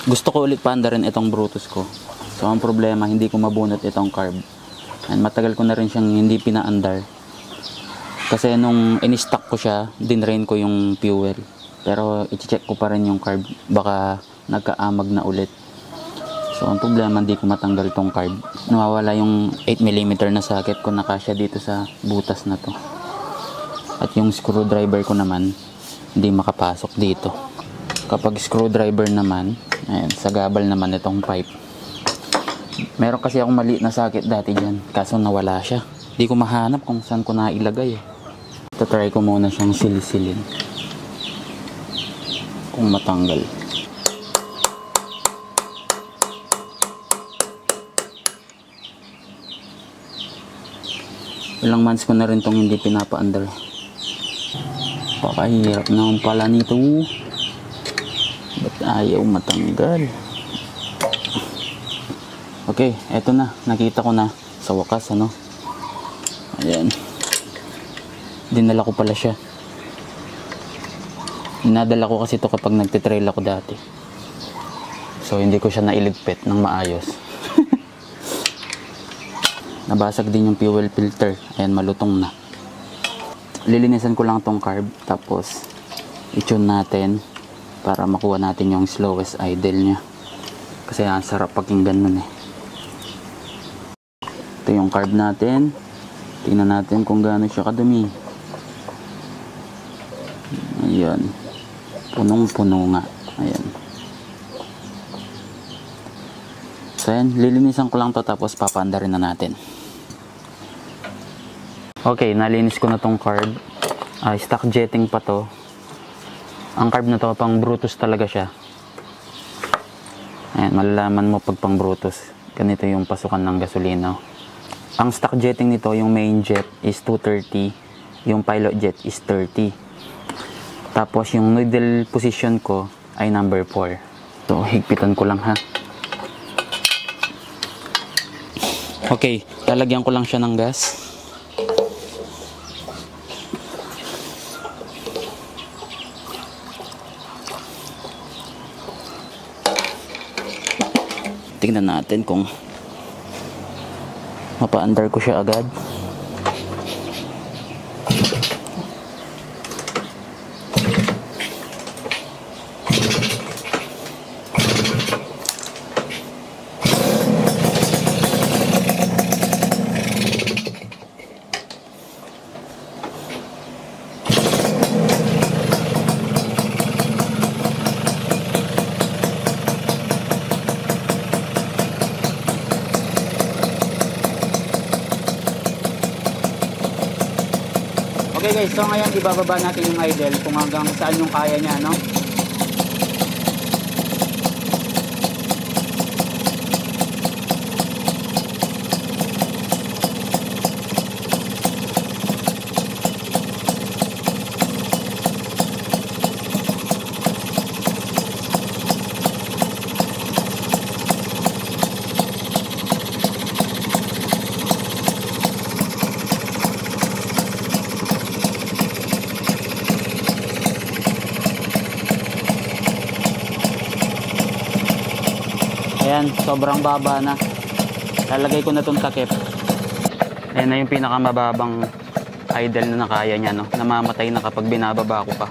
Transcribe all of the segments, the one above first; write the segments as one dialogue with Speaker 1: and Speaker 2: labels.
Speaker 1: Gusto ko ulit paanda rin itong Brutus ko. So ang problema, hindi ko mabunot itong carb. And matagal ko na rin siyang hindi pinaandar. Kasi nung in-stock ko siya, dinrain ko yung fuel. Pero i-check ko pa rin yung carb. Baka nagkaamag na ulit. So ang problema, hindi ko matanggal tong carb. Nawawala yung 8mm na socket ko na kasya dito sa butas na to. At yung screwdriver ko naman, hindi makapasok dito. Kapag screwdriver naman, ayan, sagabal naman itong pipe. Meron kasi akong maliit na socket dati dyan, kaso nawala siya. Hindi ko mahanap kung saan ko nailagay eh. Try ko muna siyang silisilin kung matanggal. Ilang months ko na rin tong hindi pinapa-under. Pakahirap naman pala nito. Ba't ayaw matanggal? Okay, eto na. Nakita ko na sa wakas, ano. Ayan. Dinala ko pala siya. Dinadala ko kasi ito kapag nagtitrail ako dati. So hindi ko siya nailigpit ng maayos. Nabasag din yung fuel filter. Ayan, malutong na. Lilinisan ko lang tong carb. Tapos i-tune natin para makuha natin yung slowest idle nya. Kasi ang sarap pakinggan nun eh. Ito yung carb natin. Tingnan natin kung gaano siya kadumi. Ayan. Punong-puno nga. Ayan. So ayan, lilinisan ko lang to tapos papaandarin na natin. Okay, nalinis ko na tong carb. Stock jetting pa to. Ang carb na to pang Brutus talaga siya. Ayan, malalaman mo pag pang Brutus. Ganito yung pasukan ng gasolina. Ang stock jetting nito, yung main jet is 230. Yung pilot jet is 30. Tapos yung needle position ko ay number 4. So, higpitan ko lang ha. Okay, lalagyan ko lang siya ng gas. Tingnan natin kung mapa-under ko siya agad. Okay guys, so ngayon ibababa natin yung idle kung hanggang saan yung kaya niya, no? Ayan, sobrang baba na. Lalagay ko na itong takip. Ayan na yung pinakamababang idle na nakaya niya, no? Namamatay na kapag binababa ko pa.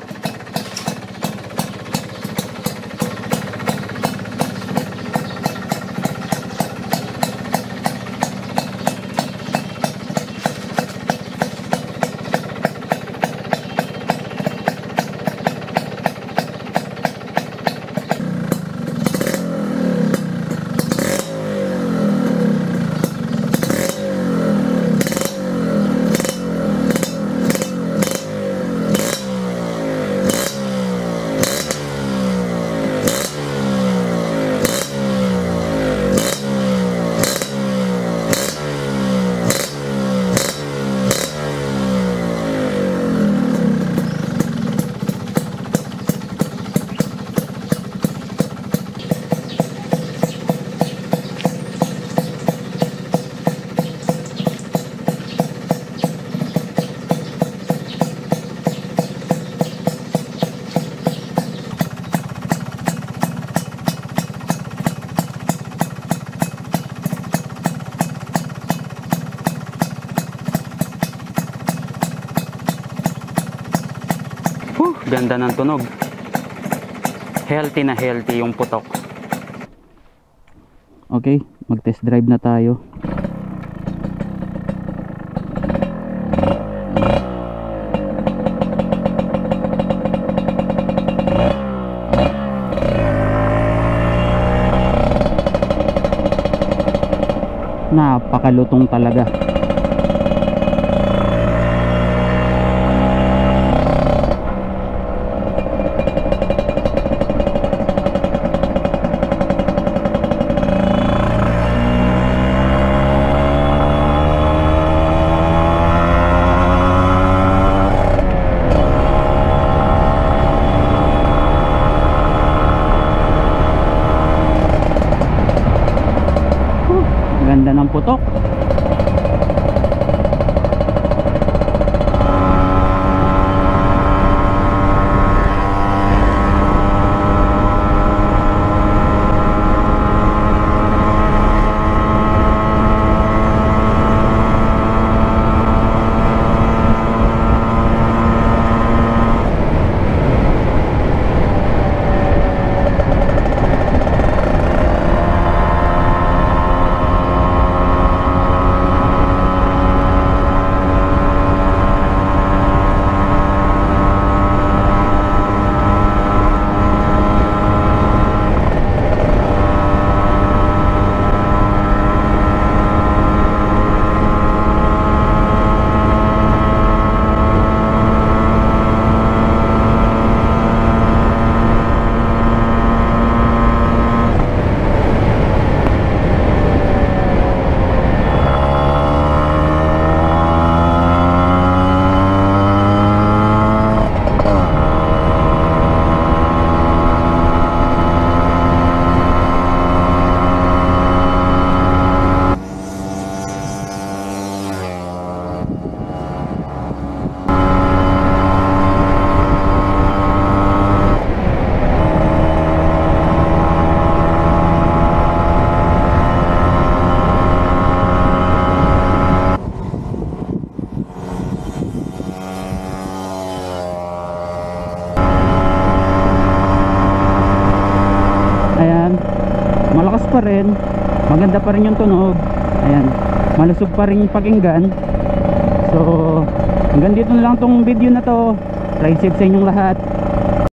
Speaker 1: Ganda ng tunog. Healthy na healthy yung putok. Okay, mag-test drive na tayo. Napakalutong talaga. Ganda ng putok. Malakas pa rin, maganda pa rin yung tunog. Ayan, malusog pa rin yung pakinggan. So hanggang dito na lang tong video na to. Ride safe sa inyong lahat.